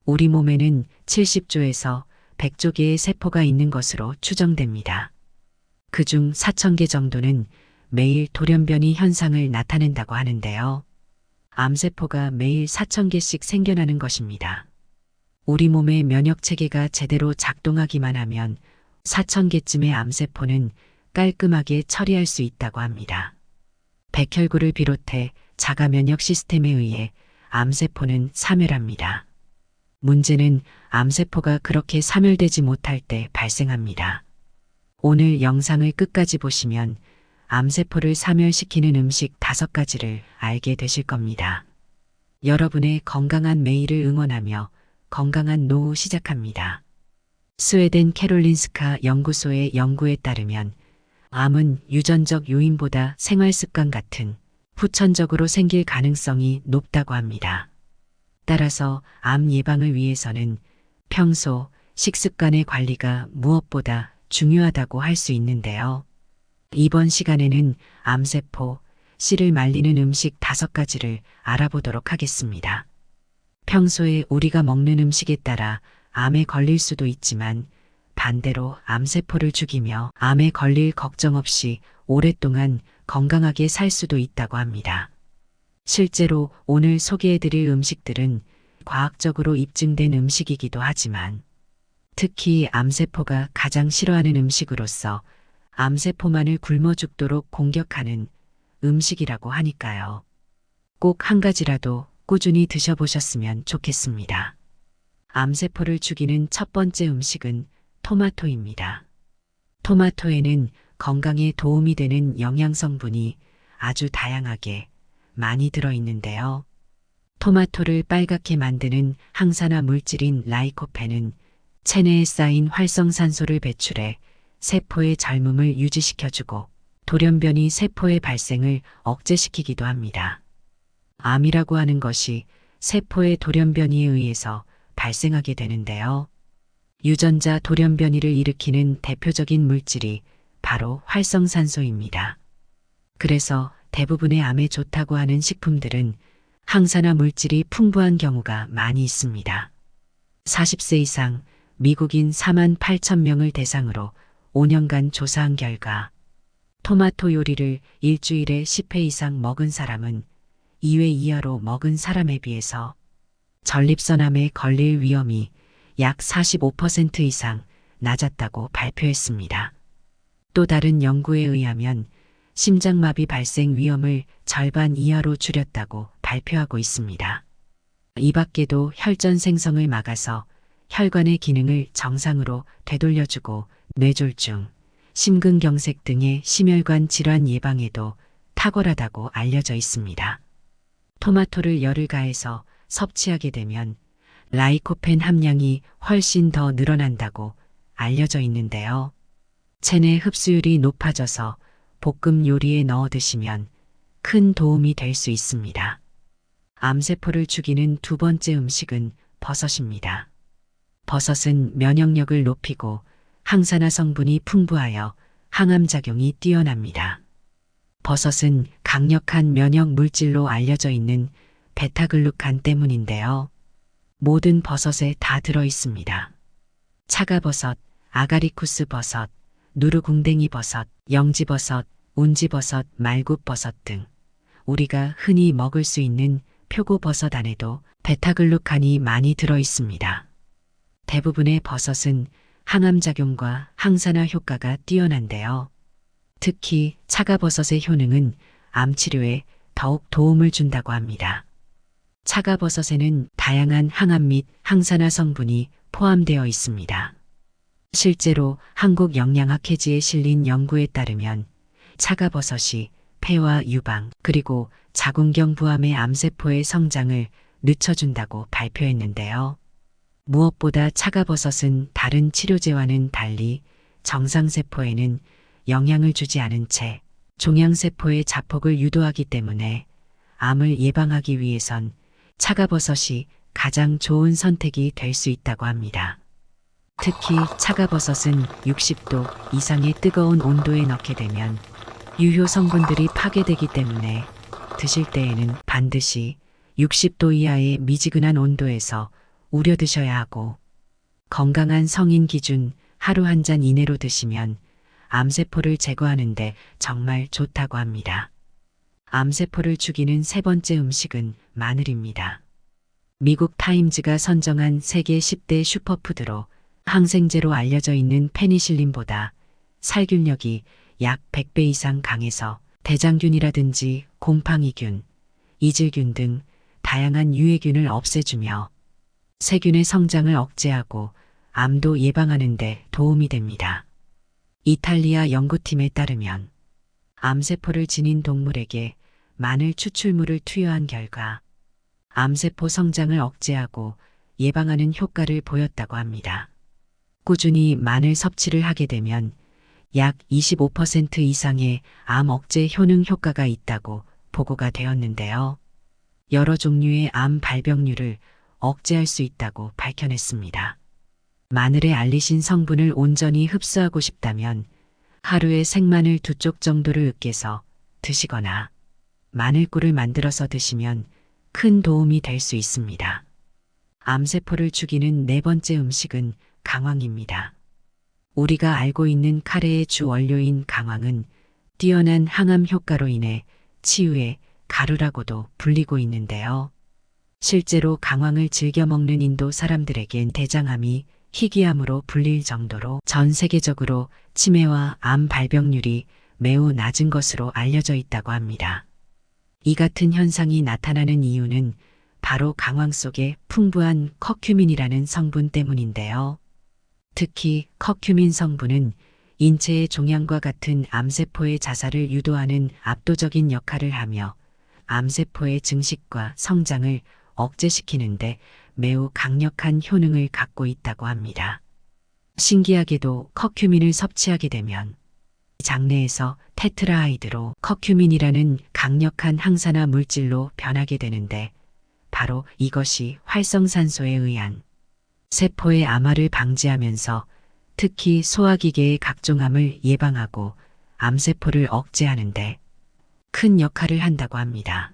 우리 몸에는 70조에서 100조 개의 세포가 있는 것으로 추정됩니다. 그중 4,000개 정도는 매일 돌연변이 현상을 나타낸다고 하는데요. 암세포가 매일 4,000개씩 생겨나는 것입니다. 우리 몸의 면역체계가 제대로 작동하기만 하면 4,000개쯤의 암세포는 깔끔하게 처리할 수 있다고 합니다. 백혈구를 비롯해 자가 면역 시스템에 의해 암세포는 사멸합니다. 문제는 암세포가 그렇게 사멸되지 못할 때 발생합니다. 오늘 영상을 끝까지 보시면 암세포를 사멸시키는 음식 5가지를 알게 되실 겁니다. 여러분의 건강한 매일을 응원하며 건강한 노후 시작합니다. 스웨덴 캐롤린스카 연구소의 연구에 따르면 암은 유전적 요인보다 생활습관 같은 후천적으로 생길 가능성이 높다고 합니다. 따라서 암 예방을 위해서는 평소 식습관의 관리가 무엇보다 중요하다고 할 수 있는데요. 이번 시간에는 암세포, 씨를 말리는 음식 5가지를 알아보도록 하겠습니다. 평소에 우리가 먹는 음식에 따라 암에 걸릴 수도 있지만 반대로 암세포를 죽이며 암에 걸릴 걱정 없이 오랫동안 건강하게 살 수도 있다고 합니다. 실제로 오늘 소개해드릴 음식들은 과학적으로 입증된 음식이기도 하지만 특히 암세포가 가장 싫어하는 음식으로서 암세포만을 굶어 죽도록 공격하는 음식이라고 하니까요. 꼭 한 가지라도 꾸준히 드셔보셨으면 좋겠습니다. 암세포를 죽이는 첫 번째 음식은 토마토입니다. 토마토에는 건강에 도움이 되는 영양성분이 아주 다양하게 많이 들어있는데요. 토마토를 빨갛게 만드는 항산화 물질인 라이코펜은 체내에 쌓인 활성산소를 배출해 세포의 젊음을 유지시켜주고 돌연변이 세포의 발생을 억제시키기도 합니다. 암이라고 하는 것이 세포의 돌연변이에 의해서 발생하게 되는데요. 유전자 돌연변이를 일으키는 대표적인 물질이 바로 활성산소입니다. 그래서 대부분의 암에 좋다고 하는 식품들은 항산화 물질이 풍부한 경우가 많이 있습니다. 40세 이상 미국인 48,000명을 대상으로 5년간 조사한 결과 토마토 요리를 일주일에 10회 이상 먹은 사람은 2회 이하로 먹은 사람에 비해서 전립선암에 걸릴 위험이 약 45% 이상 낮았다고 발표했습니다. 또 다른 연구에 의하면 심장마비 발생 위험을 절반 이하로 줄였다고 발표하고 있습니다. 이 밖에도 혈전 생성을 막아서 혈관의 기능을 정상으로 되돌려주고 뇌졸중, 심근경색 등의 심혈관 질환 예방에도 탁월하다고 알려져 있습니다. 토마토를 열을 가해서 섭취하게 되면 라이코펜 함량이 훨씬 더 늘어난다고 알려져 있는데요. 체내 흡수율이 높아져서 볶음 요리에 넣어 드시면 큰 도움이 될 수 있습니다. 암세포를 죽이는 두 번째 음식은 버섯입니다. 버섯은 면역력을 높이고 항산화 성분이 풍부하여 항암작용이 뛰어납니다. 버섯은 강력한 면역 물질로 알려져 있는 베타글루칸 때문인데요. 모든 버섯에 다 들어 있습니다. 차가버섯, 아가리쿠스 버섯, 누르궁뎅이 버섯, 영지버섯, 운지버섯, 말굽버섯 등 우리가 흔히 먹을 수 있는 표고버섯 안에도 베타글루칸이 많이 들어 있습니다. 대부분의 버섯은 항암작용과 항산화 효과가 뛰어난데요. 특히 차가버섯의 효능은 암치료에 더욱 도움을 준다고 합니다. 차가버섯에는 다양한 항암 및 항산화 성분이 포함되어 있습니다. 실제로 한국영양학회지에 실린 연구에 따르면 차가버섯이 폐와 유방 그리고 자궁경부암의 암세포의 성장을 늦춰준다고 발표했는데요. 무엇보다 차가버섯은 다른 치료제와는 달리 정상세포에는 영향을 주지 않은 채 종양세포의 자폭을 유도하기 때문에 암을 예방하기 위해선 차가버섯이 가장 좋은 선택이 될 수 있다고 합니다. 특히 차가버섯은 60도 이상의 뜨거운 온도에 넣게 되면 유효 성분들이 파괴되기 때문에 드실 때에는 반드시 60도 이하의 미지근한 온도에서 우려 드셔야 하고 건강한 성인 기준 하루 한 잔 이내로 드시면 암세포를 제거하는데 정말 좋다고 합니다. 암세포를 죽이는 세 번째 음식은 마늘입니다. 미국 타임즈가 선정한 세계 10대 슈퍼푸드로 항생제로 알려져 있는 페니실린보다 살균력이 약 100배 이상 강해서 대장균이라든지 곰팡이균, 이질균 등 다양한 유해균을 없애주며 세균의 성장을 억제하고 암도 예방하는 데 도움이 됩니다. 이탈리아 연구팀에 따르면 암세포를 지닌 동물에게 마늘 추출물을 투여한 결과 암세포 성장을 억제하고 예방하는 효과를 보였다고 합니다. 꾸준히 마늘 섭취를 하게 되면 약 25% 이상의 암 억제 효능 효과가 있다고 보고가 되었는데요. 여러 종류의 암 발병률을 억제할 수 있다고 밝혀냈습니다. 마늘의 알리신 성분을 온전히 흡수하고 싶다면 하루에 생마늘 2쪽 정도를 으깨서 드시거나 마늘꿀을 만들어서 드시면 큰 도움이 될 수 있습니다. 암세포를 죽이는 네 번째 음식은 강황입니다. 우리가 알고 있는 카레의 주 원료인 강황은 뛰어난 항암 효과로 인해 치유의 가루라고도 불리고 있는데요. 실제로 강황을 즐겨 먹는 인도 사람들에겐 대장암이 희귀암으로 불릴 정도로 전 세계적으로 치매와 암 발병률이 매우 낮은 것으로 알려져 있다고 합니다. 이 같은 현상이 나타나는 이유는 바로 강황 속에 풍부한 커큐민이라는 성분 때문인데요. 특히 커큐민 성분은 인체의 종양과 같은 암세포의 자살을 유도하는 압도적인 역할을 하며 암세포의 증식과 성장을 억제시키는데 매우 강력한 효능을 갖고 있다고 합니다. 신기하게도 커큐민을 섭취하게 되면 장내에서 테트라하이드로 커큐민이라는 강력한 항산화 물질로 변하게 되는데 바로 이것이 활성산소에 의한 세포의 암화를 방지하면서 특히 소화기계의 각종 암을 예방하고 암세포를 억제하는데 큰 역할을 한다고 합니다.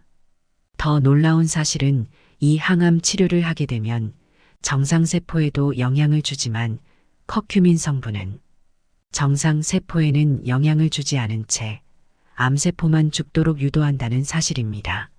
더 놀라운 사실은 이 항암 치료를 하게 되면 정상세포에도 영향을 주지만 커큐민 성분은 정상세포에는 영향을 주지 않은 채 암세포만 죽도록 유도한다는 사실입니다.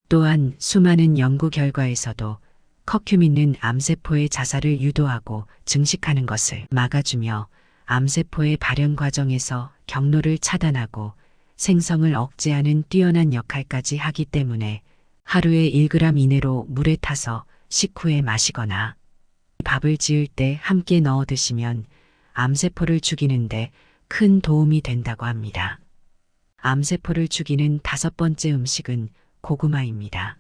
또한 수많은 연구 결과에서도 커큐민은 암세포의 자살을 유도하고 증식하는 것을 막아주며 암세포의 발현 과정에서 경로를 차단하고 생성을 억제하는 뛰어난 역할까지 하기 때문에 하루에 1g 이내로 물에 타서 식후에 마시거나 밥을 지을 때 함께 넣어 드시면 암세포를 죽이는데 큰 도움이 된다고 합니다. 암세포를 죽이는 다섯 번째 음식은 고구마입니다.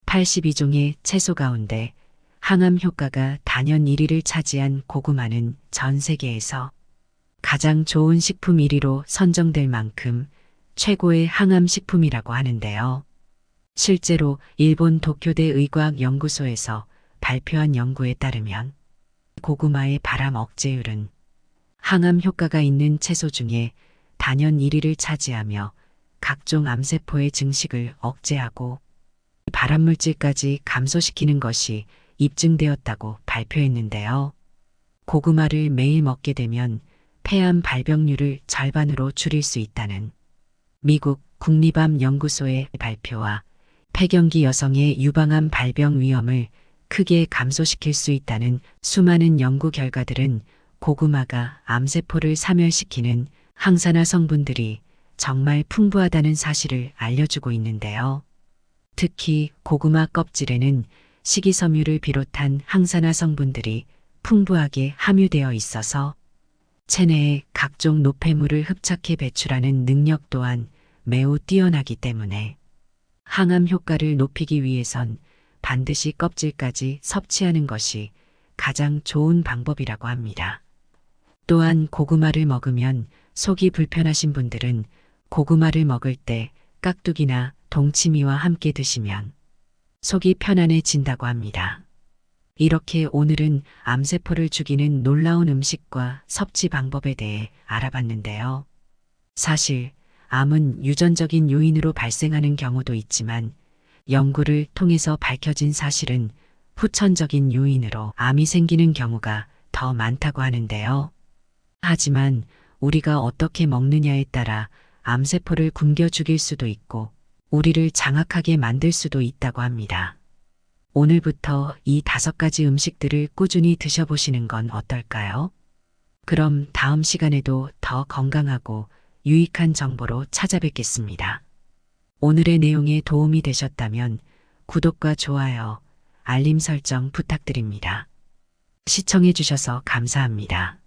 82종의 채소 가운데 항암 효과가 단연 1위를 차지한 고구마는 전 세계에서 가장 좋은 식품 1위로 선정될 만큼 최고의 항암 식품이라고 하는데요. 실제로 일본 도쿄대 의과학연구소에서 발표한 연구에 따르면 고구마의 발암 억제율은 항암 효과가 있는 채소 중에 단연 1위를 차지하며 각종 암세포의 증식을 억제하고 발암물질까지 감소시키는 것이 입증되었다고 발표했는데요. 고구마를 매일 먹게 되면 폐암 발병률을 절반으로 줄일 수 있다는 미국 국립암 연구소의 발표와 폐경기 여성의 유방암 발병 위험을 크게 감소시킬 수 있다는 수많은 연구 결과들은 고구마가 암세포를 사멸시키는 항산화 성분들이 정말 풍부하다는 사실을 알려주고 있는데요. 특히 고구마 껍질에는 식이섬유를 비롯한 항산화 성분들이 풍부하게 함유되어 있어서 체내에 각종 노폐물을 흡착해 배출하는 능력 또한 매우 뛰어나기 때문에 항암 효과를 높이기 위해선 반드시 껍질까지 섭취하는 것이 가장 좋은 방법이라고 합니다. 또한 고구마를 먹으면 속이 불편하신 분들은 고구마를 먹을 때 깍두기나 동치미와 함께 드시면 속이 편안해진다고 합니다. 이렇게 오늘은 암세포를 죽이는 놀라운 음식과 섭취 방법에 대해 알아봤는데요. 사실 암은 유전적인 요인으로 발생하는 경우도 있지만 연구를 통해서 밝혀진 사실은 후천적인 요인으로 암이 생기는 경우가 더 많다고 하는데요. 하지만 우리가 어떻게 먹느냐에 따라 암세포를 굶겨 죽일 수도 있고 우리를 장악하게 만들 수도 있다고 합니다. 오늘부터 이 5가지 음식들을 꾸준히 드셔보시는 건 어떨까요? 그럼 다음 시간에도 더 건강하고 유익한 정보로 찾아뵙겠습니다. 오늘의 내용에 도움이 되셨다면 구독과 좋아요, 알림 설정 부탁드립니다. 시청해주셔서 감사합니다.